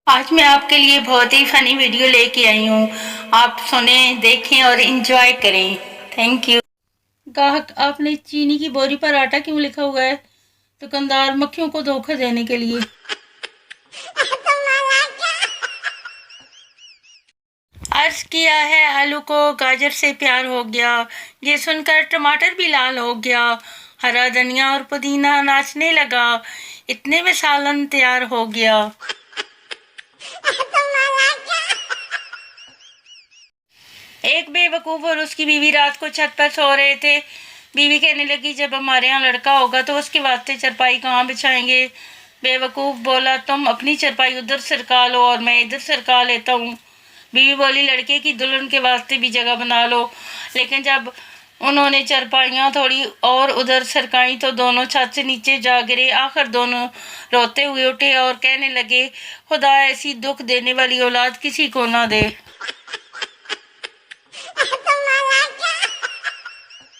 آج میں آپ کے لیے بہت ہی فنی ویڈیو لے کے آئی ہوں. آپ سنیں، دیکھیں اور انجوائے کریں. Thank you. گاہک: آپ نے چینی کی بوری پر آٹا کیوں لکھا ہوا ہے؟ دکاندار: مکھیوں کو دھوکہ دینے کے لیے. عرض کیا ہے آلو کو گاجر سے پیار ہو گیا، یہ سن کر ٹماٹر بھی لال ہو گیا، ہرا دھنیا اور پودینہ ناچنے لگا، اتنے میں سالن تیار ہو گیا. ایک بے وقوف اور اس کی بیوی رات کو چھت پر سو رہے تھے. بیوی کہنے لگی، جب ہمارے ہاں لڑکا ہوگا تو اس کے واسطے چرپائی کہاں بچھائیں گے؟ بے وقوف بولا، تم اپنی چرپائی ادھر سرکا لو اور میں ادھر سرکا لیتا ہوں. بیوی بولی، لڑکے کی دلہن کے واسطے بھی جگہ بنا لو. لیکن جب انہوں نے چرپائیاں تھوڑی اور ادھر سرکائیں تو دونوں چھت سے نیچے جا گرے. آخر دونوں روتے ہوئے اٹھے اور کہنے لگے، خدا ایسی دکھ دینے والی اولاد کسی کو نہ دے.